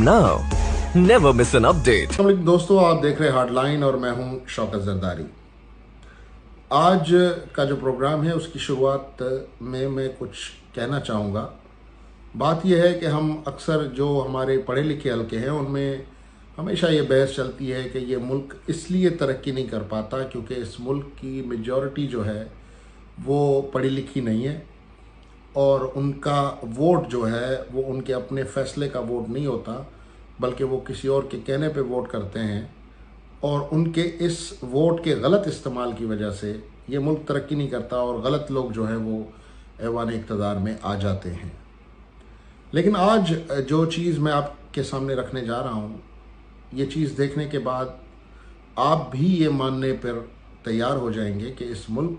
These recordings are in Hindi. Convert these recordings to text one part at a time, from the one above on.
now. Never miss an update. दोस्तों, आप देख रहे हैं हार्डलाइन और मैं हूं शौकत जरदारी। आज का जो प्रोग्राम है उसकी शुरुआत में मैं कुछ कहना चाहूँगा। बात यह है कि हम अक्सर जो हमारे पढ़े लिखे हल्के हैं उनमें हमेशा ये बहस चलती है कि ये मुल्क इसलिए तरक्की नहीं कर पाता क्योंकि इस मुल्क की मेजॉरिटी जो है वो पढ़ी लिखी नहीं है और उनका वोट जो है वो उनके अपने फैसले का वोट नहीं होता, बल्कि वो किसी और के कहने पे वोट करते हैं और उनके इस वोट के गलत इस्तेमाल की वजह से ये मुल्क तरक्की नहीं करता और गलत लोग जो है वो ऐवान इक़्तिदार में आ जाते हैं। लेकिन आज जो चीज़ मैं आपके सामने रखने जा रहा हूँ, ये चीज़ देखने के बाद आप भी ये मानने पर तैयार हो जाएंगे कि इस मुल्क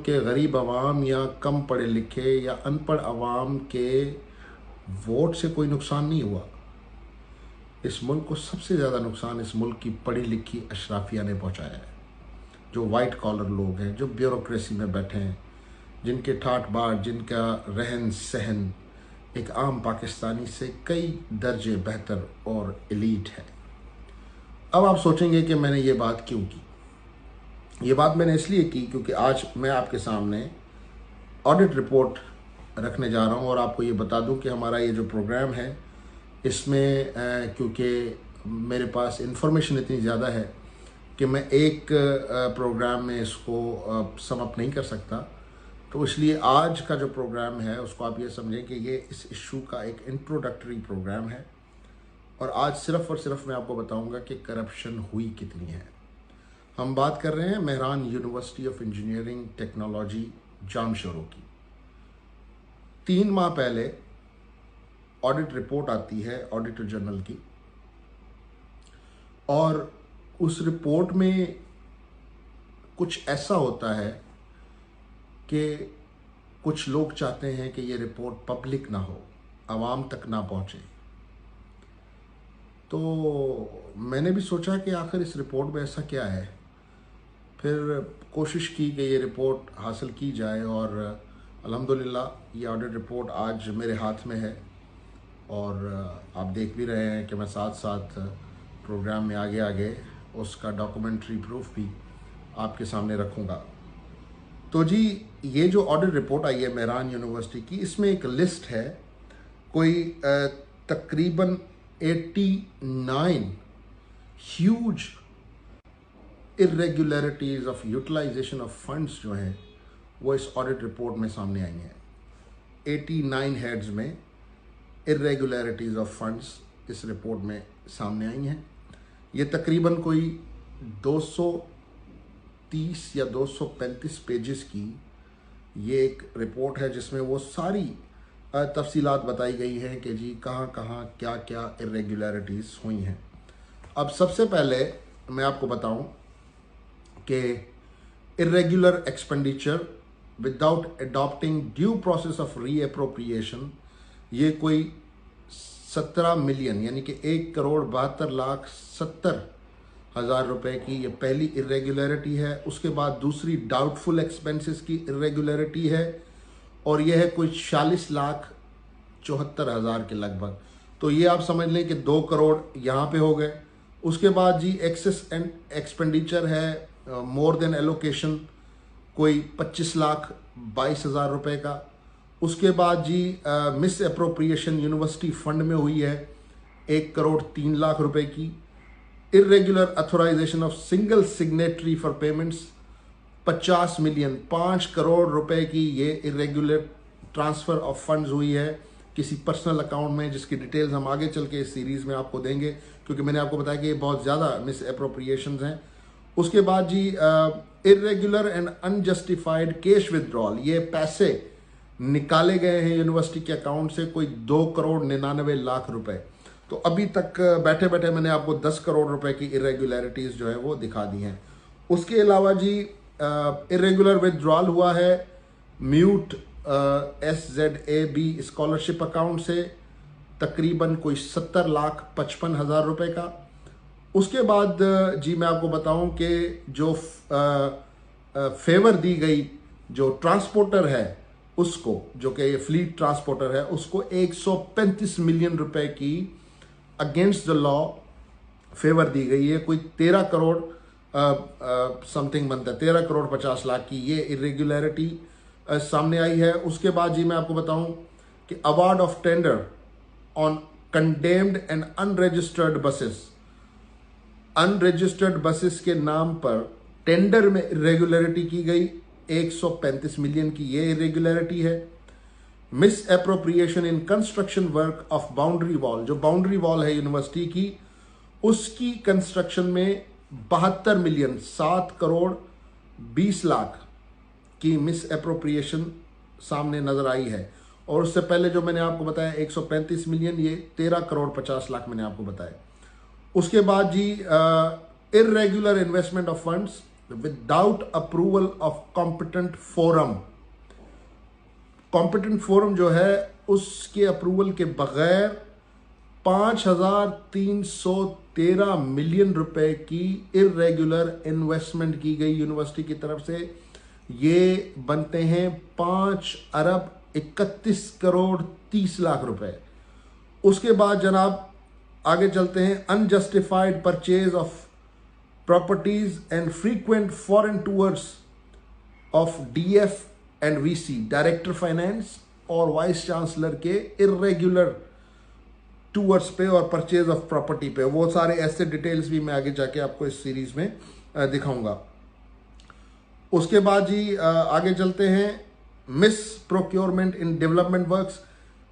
के गरीब आवाम या कम पढ़े लिखे या अनपढ़ आवाम के वोट से कोई नुकसान नहीं हुआ। इस मुल्क को सबसे ज़्यादा नुकसान इस मुल्क की पढ़ी लिखी अशराफिया ने पहुंचाया है। जो वाइट कॉलर लोग हैं, जो ब्यूरोक्रेसी में बैठे हैं, जिनके ठाट बाट, जिनका रहन सहन एक आम पाकिस्तानी से कई दर्जे बेहतर और एलीट है। अब आप सोचेंगे कि मैंने ये बात क्यों की। ये बात मैंने इसलिए की क्योंकि आज मैं आपके सामने ऑडिट रिपोर्ट रखने जा रहा हूँ और आपको ये बता दूँ कि हमारा ये जो प्रोग्राम है इसमें क्योंकि मेरे पास इन्फॉर्मेशन इतनी ज़्यादा है कि मैं एक प्रोग्राम में इसको सम अप नहीं कर सकता, तो इसलिए आज का जो प्रोग्राम है उसको आप ये समझें कि ये इस इशू का एक इंट्रोडक्टरी प्रोग्राम है और आज सिर्फ़ और सिर्फ मैं आपको बताऊंगा कि करप्शन हुई कितनी है। हम बात कर रहे हैं Mehran university of engineering technology Jamshoro की। 3 माह पहले ऑडिट रिपोर्ट आती है ऑडिटर जनरल की और उस रिपोर्ट में कुछ ऐसा होता है कि कुछ लोग चाहते हैं कि ये रिपोर्ट पब्लिक ना हो, आवाम तक ना पहुंचे। तो मैंने भी सोचा कि आखिर इस रिपोर्ट में ऐसा क्या है। फिर कोशिश की कि ये रिपोर्ट हासिल की जाए और अल्हम्दुलिल्लाह ये ऑडिट रिपोर्ट आज मेरे हाथ में है और आप देख भी रहे हैं कि मैं साथ साथ प्रोग्राम में आगे आगे उसका डॉक्यूमेंट्री प्रूफ भी आपके सामने रखूँगा। तो जी, ये जो ऑडिट रिपोर्ट आई है मेहरान यूनिवर्सिटी की, इसमें एक लिस्ट है कोई तकरीबन 89 huge irregularities of utilisation of funds जो हैं वो इस ऑडिट रिपोर्ट में सामने आई हैं। 89 हेड्स में इरेगुलरिटीज़ ऑफ फंड्स इस रिपोर्ट में सामने आई हैं। ये तकरीबन कोई 230 या 235 पेजेस की ये एक रिपोर्ट है जिसमें वो सारी तफसीलात बताई गई हैं कि जी कहाँ कहाँ क्या क्या इरेगुलरिटीज़ हुई हैं। अब सबसे पहले मैं आपको बताऊं कि irregular expenditure without adopting due process of reappropriation, ये कोई 17 मिलियन यानी कि 1,72,70,000 रुपए की ये पहली इरेगुलरिटी है। उसके बाद दूसरी डाउटफुल एक्सपेंसेस की इरेगुलरिटी है और यह है कोई 40,74,000 के लगभग। तो ये आप समझ लें कि 2 करोड़ यहाँ पे हो गए। उसके बाद जी एक्सेस एंड एक्सपेंडिचर है मोर देन एलोकेशन, कोई 25,22,000 रुपए का। उसके बाद जी मिस अप्रोप्रिएशन यूनिवर्सिटी फंड में हुई है 1,03,00,000 रुपए की। Irregular authorisation of single signatory for payments 50 million 5 crore रुपए की ये इरेगुलर ट्रांसफ़र ऑफ फंड्स हुई है किसी पर्सनल अकाउंट में, जिसकी डिटेल्स हम आगे चल के इस सीरीज़ में आपको देंगे क्योंकि मैंने आपको बताया कि ये बहुत ज़्यादा मिस अप्रोप्रिएशंस हैं। उसके बाद जी irregular and unjustified cash withdrawal, ये पैसे निकाले गए हैं यूनिवर्सिटी के अकाउंट से कोई 2,99,00,000 रुपए। तो अभी तक बैठे बैठे मैंने आपको 10 करोड़ रुपए की इरेगुलरिटीज़ जो है वो दिखा दी हैं। उसके अलावा जी इरेगुलर विदड्रॉल हुआ है म्यूट SZAB स्कॉलरशिप अकाउंट से तकरीबन कोई 70,55,000 रुपए का। उसके बाद जी मैं आपको बताऊं कि जो फेवर दी गई जो ट्रांसपोर्टर है उसको, जो कि ये फ्लीट ट्रांसपोर्टर है, उसको 135 मिलियन रुपए की अगेंस्ट द लॉ फेवर दी गई है। कोई 13 करोड़ समथिंग बनता है, 13 करोड़ 50 लाख की ये इरेगुलरिटी सामने आई है। उसके बाद जी मैं आपको बताऊं कि award of tender on condemned and unregistered buses, unregistered buses के नाम पर टेंडर में इरेगुलरिटी की गई, 135 मिलियन की ये इरेगुलरिटी है। Miss appropriation in construction work of boundary wall, जो बाउंड्री वॉल है यूनिवर्सिटी की, उसकी कंस्ट्रक्शन में 72 मिलियन 7 करोड़ 20 लाख की मिस एप्रोप्रिएशन सामने नजर आई है। और उससे पहले जो मैंने आपको बताया 135 मिलियन, ये 13 करोड़ 50 लाख मैंने आपको बताया। उसके बाद जी irregular investment of funds without approval of competent forum, competent forum जो है उसके अप्रूवल के बगैर 5,313 मिलियन रुपए की इरेगुलर इन्वेस्टमेंट की गई यूनिवर्सिटी की तरफ से। ये बनते हैं 5 अरब 31 करोड़ 30 लाख रुपए। उसके बाद जनाब आगे चलते हैं, unjustified purchase of properties and frequent foreign tours of DF and VC, director finance और वाइस चांसलर के इरेगुलर टूर्स पे और परचेज ऑफ प्रॉपर्टी पे। वो सारे ऐसे डिटेल्स भी मैं आगे जाके आपको इस सीरीज में दिखाऊंगा। उसके बाद जी आगे चलते हैं, miss procurement in development works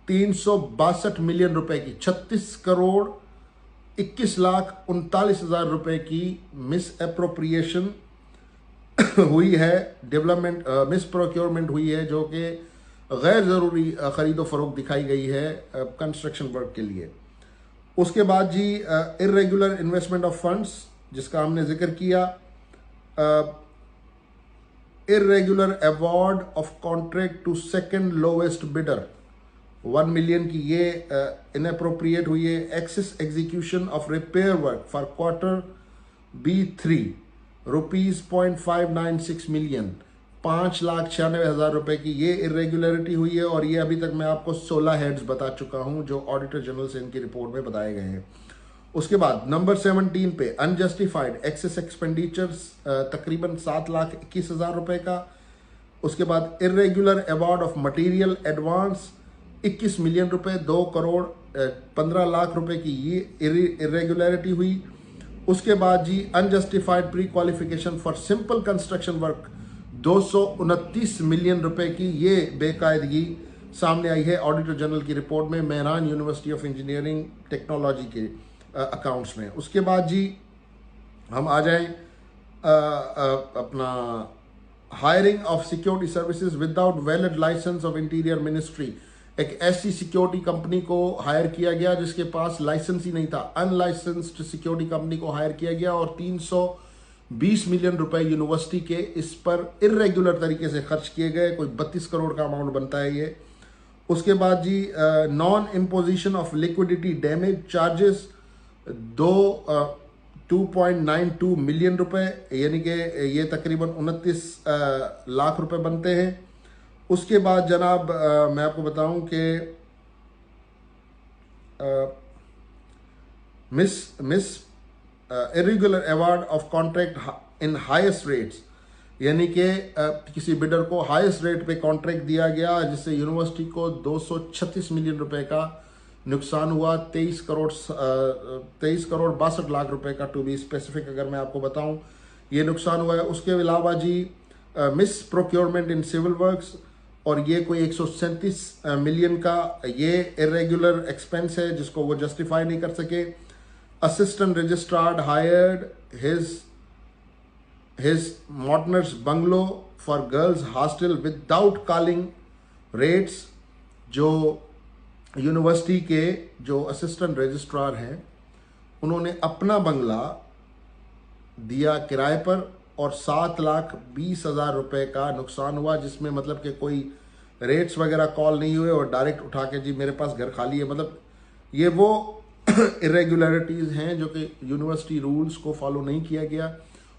362 million रुपए की, 36 करोड़ 21 लाख 39 हजार रुपए की मिस एप्रोप्रिएशन हुई है, डेवलपमेंट मिस प्रोक्योरमेंट हुई है, जो कि गैर जरूरी खरीदो फरोख्त दिखाई गई है कंस्ट्रक्शन वर्क के लिए। उसके बाद जी इरेगुलर इन्वेस्टमेंट ऑफ फंड्स, जिसका हमने जिक्र किया, irregular award of contract to second lowest bidder 1 million की ये इनअप्रोप्रिएट हुई है। Excess execution of repair work for quarter B3 rupees 0.596 million, 5,96,000 रुपए की ये इरेगुलरिटी हुई है। और ये अभी तक मैं आपको 16 हेड्स बता चुका हूं जो ऑडिटर जनरल से इनकी रिपोर्ट में बताए गए हैं। उसके बाद नंबर 17 पे अनजस्टिफाइड एक्सेस एक्सपेंडिचर्स तकरीबन 7,21,000 रुपए का। उसके बाद irregular award of material advance 21 million रुपए, 2 करोड़ 15 लाख रुपए की ये इरेगुलरिटी हुई। उसके बाद जी unjustified pre qualification for simple construction work 229 million रुपए की ये बेकायदगी सामने आई है ऑडिटर जनरल की रिपोर्ट में, Mehran university of engineering technology के अकाउंट्स में। उसके बाद जी हम आ जाएं अपना hiring of security services without valid licence of interior ministry. एक ऐसी सिक्योरिटी कंपनी को हायर किया गया जिसके पास लाइसेंस ही नहीं था, अनलाइसेंस्ड सिक्योरिटी कंपनी को हायर किया गया और 320 मिलियन रुपए यूनिवर्सिटी के इस पर इरेगुलर तरीके से खर्च किए गए। कोई 32 करोड़ का अमाउंट बनता है ये। उसके बाद जी non imposition of liquidity damage charges 2.92 million रुपए, यानी कि ये तकरीबन 29 लाख रुपए बनते हैं। उसके बाद जनाब मैं आपको बताऊं कि miss irregular award of contract in highest rates, यानी कि किसी बिडर को हाईएस्ट रेट पे कॉन्ट्रैक्ट दिया गया जिससे यूनिवर्सिटी को 236 मिलियन रुपए का नुकसान हुआ, 23 करोड़ 62 लाख रुपए का, टू बी स्पेसिफिक अगर मैं आपको बताऊं ये नुकसान हुआ है। उसके अलावा जी misprocurement in civil works, और ये कोई 137 मिलियन का ये इरेगुलर एक्सपेंस है जिसको वो जस्टिफाई नहीं कर सके। Assistant registrar hired his mother-in-law's bungalow for girls hostel without calling rates. जो यूनिवर्सिटी के जो असिस्टेंट रजिस्ट्रार हैं उन्होंने अपना बंगला दिया किराए पर और 7,20,000 रुपए का नुकसान हुआ, जिसमें मतलब कि कोई रेट्स वगैरह कॉल नहीं हुए और डायरेक्ट उठा के जी मेरे पास घर खाली है। मतलब ये वो इरेगुलरिटीज हैं जो कि यूनिवर्सिटी रूल्स को फॉलो नहीं किया गया।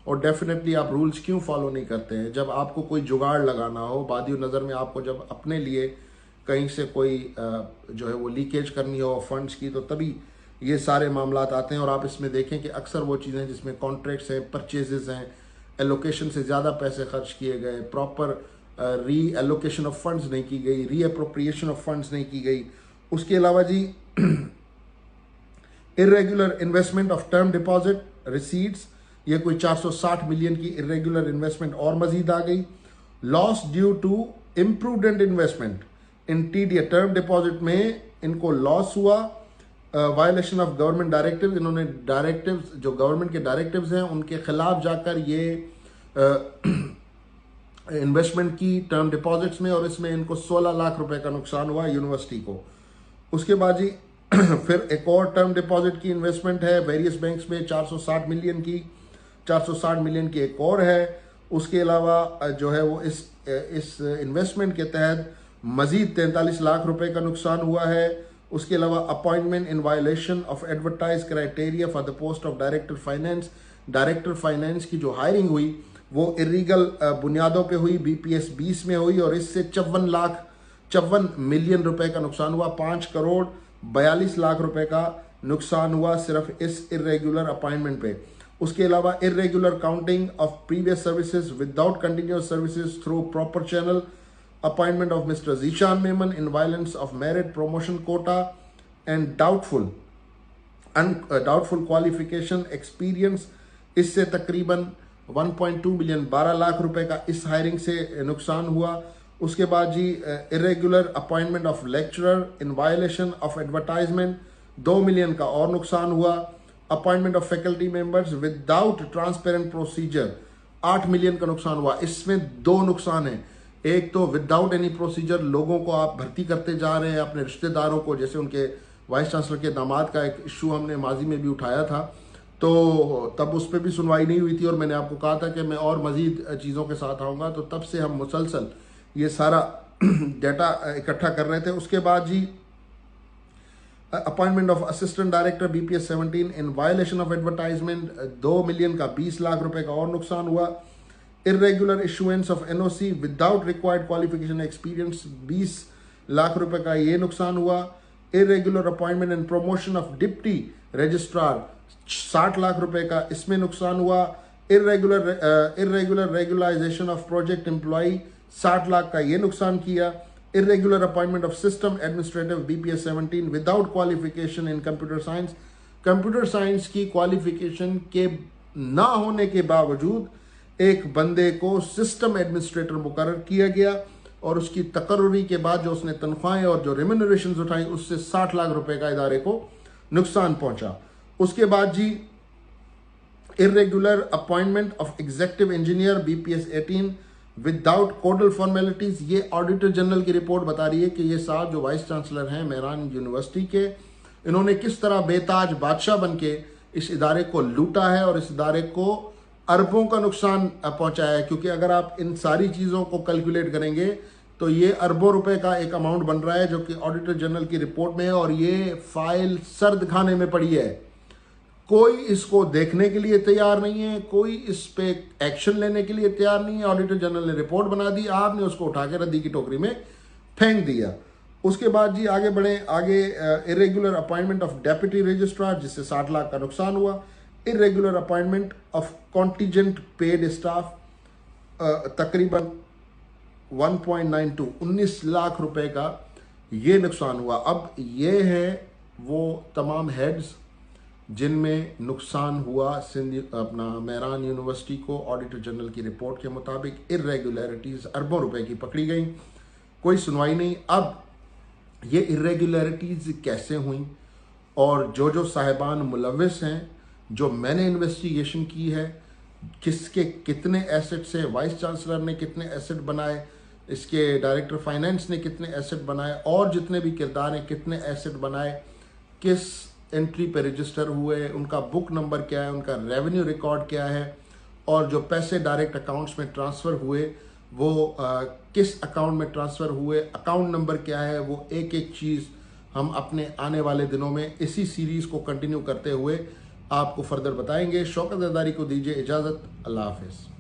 और डेफिनेटली आप रूल्स क्यों फॉलो नहीं करते हैं। जब आपको कोई जुगाड़ लगाना हो, बादी नज़र में आपको जब अपने लिए कहीं से कोई जो है वो लीकेज करनी हो फंड्स की, तो तभी ये सारे मामलात आते हैं। और आप इसमें देखें कि अक्सर वो चीज़ें जिसमें कॉन्ट्रैक्ट्स हैं, परचेजेस हैं, एलोकेशन से ज़्यादा पैसे खर्च किए गए, प्रॉपर री एलोकेशन ऑफ फंड्स नहीं की गई, री अप्रोप्रिएशन ऑफ फंड्स नहीं की गई। उसके अलावा जी irregular investment of term deposit receipts, ये कोई 460 मिलियन की इरेगुलर इन्वेस्टमेंट और मजीद आ गई। Loss due to imprudent investment in TDA term deposit में इनको लॉस हुआ। वायलेशन ऑफ गवर्नमेंट डायरेक्टिव्स, इन्होंने डायरेक्टिव्स जो गवर्नमेंट के डायरेक्टिव्स हैं उनके खिलाफ जाकर ये इन्वेस्टमेंट की टर्म डिपॉजिट्स में, और इसमें इनको 16 लाख रुपए का नुकसान हुआ यूनिवर्सिटी को। उसके बाद जी फिर एक और टर्म डिपॉजिट की इन्वेस्टमेंट है वेरियस बैंक्स में 460 मिलियन की, 460 मिलियन की एक और है। उसके अलावा जो है वो इस इन्वेस्टमेंट के तहत मजीद 43 लाख रुपए का नुकसान हुआ है। उसके अलावा appointment in violation of advertise criteria for the post of director finance, director finance की जो हायरिंग हुई वो इलीगल बुनियादों पे हुई, BPS 20 में हुई, और इससे 54 मिलियन रुपए का नुकसान हुआ। 5 करोड़ 42 लाख रुपए का नुकसान हुआ सिर्फ इस इरेगुलर अपॉइंटमेंट पे। उसके अलावा irregular counting of previous services without continuous services through proper channel, appointment of Mr. Zishan Memon in violence of merit promotion quota, and doubtful qualification experience, इससे तकरीबन 1.2 मिलियन 12 लाख रुपए का इस हायरिंग से नुकसान हुआ। उसके बाद जी irregular appointment of lecturer in violation of advertisement 2 million का और नुकसान हुआ। Appointment of faculty members without transparent procedure 8 million का नुकसान हुआ। इसमें 2 नुकसान हैं, एक तो विदाउट एनी प्रोसीजर लोगों को आप भर्ती करते जा रहे हैं अपने रिश्तेदारों को, जैसे उनके वाइस चांसलर के दामाद का एक इशू हमने माजी में भी उठाया था, तो तब उस पर भी सुनवाई नहीं हुई थी और मैंने आपको कहा था कि मैं और मजीद चीज़ों के साथ आऊँगा, तो तब से हम मुसलसल ये सारा डेटा इकट्ठा कर रहे थे। उसके बाद जी appointment of assistant director BPS 17 in violation of advertisement 2 million का 20 लाख रुपए का और नुकसान हुआ। Irregular issuance of NOC without required qualification experience 20 lakh रुपए का ये नुकसान हुआ। Irregular appointment and promotion of deputy registrar 60 lakh रुपए का इसमें नुकसान हुआ। Irregular regularisation of project employ 60 lakh का ये नुकसान किया। Irregular appointment of system administrative BPS 17 without qualification in computer science, computer science की क्वालिफिकेशन के ना होने के बावजूद एक बंदे को सिस्टम एडमिनिस्ट्रेटर मुकर्रर किया गया और उसकी तकर्रुरी के बाद जो उसने तनख्वाहें और जो रेम्यूनरेशंस उठाई उससे 60 लाख रुपए का इदारे को नुकसान पहुंचा। उसके बाद जी irregular appointment of executive engineer BPS 18 without codal formalities, ये ऑडिटर जनरल की रिपोर्ट बता रही है कि ये साहब जो वाइस चांसलर हैं मेहरान यूनिवर्सिटी के, इन्होंने किस तरह बेताज बादशाह बन के इस इदारे को लूटा है और इस इदारे को अरबों का नुकसान पहुंचाया है। क्योंकि अगर आप इन सारी चीज़ों को कैलकुलेट करेंगे तो ये अरबों रुपए का एक अमाउंट बन रहा है जो कि ऑडिटर जनरल की रिपोर्ट में है, और ये फाइल सर्द खाने में पड़ी है। कोई इसको देखने के लिए तैयार नहीं है, कोई इस पे एक्शन लेने के लिए तैयार नहीं है। ऑडिटर जनरल ने रिपोर्ट बना दी, आपने उसको उठा के रद्दी की टोकरी में फेंक दिया। उसके बाद जी आगे बढ़े, आगे irregular appointment of deputy registrar जिससे 60 लाख का नुकसान हुआ। Irregular appointment of contingent paid staff तकरीबन 1.92 19 लाख रुपए का ये नुकसान हुआ। अब ये है वो तमाम हेड्स जिनमें नुकसान हुआ सिंध अपना मेहरान यूनिवर्सिटी को। ऑडिटर जनरल की रिपोर्ट के मुताबिक इरेगुलरिटीज़ अरबों रुपए की पकड़ी गई, कोई सुनवाई नहीं। अब ये इरेगुलरिटीज़ कैसे हुई और जो साहिबान मुलविस हैं, जो मैंने इन्वेस्टिगेशन की है, किसके कितने एसेट से, वाइस चांसलर ने कितने एसेट बनाए, इसके डायरेक्टर फाइनेंस ने कितने एसेट बनाए, और जितने भी किरदार हैं कितने एसेट बनाए, किस एंट्री पे रजिस्टर हुए, उनका बुक नंबर क्या है, उनका रेवेन्यू रिकॉर्ड क्या है, और जो पैसे डायरेक्ट अकाउंट्स में ट्रांसफ़र हुए वो किस अकाउंट में ट्रांसफ़र हुए, अकाउंट नंबर क्या है, वो एक एक चीज़ हम अपने आने वाले दिनों में इसी सीरीज़ को कंटिन्यू करते हुए आपको फर्दर बताएंगे। शौकत जरदारी को दीजिए इजाज़त। अल्लाह हाफिज़।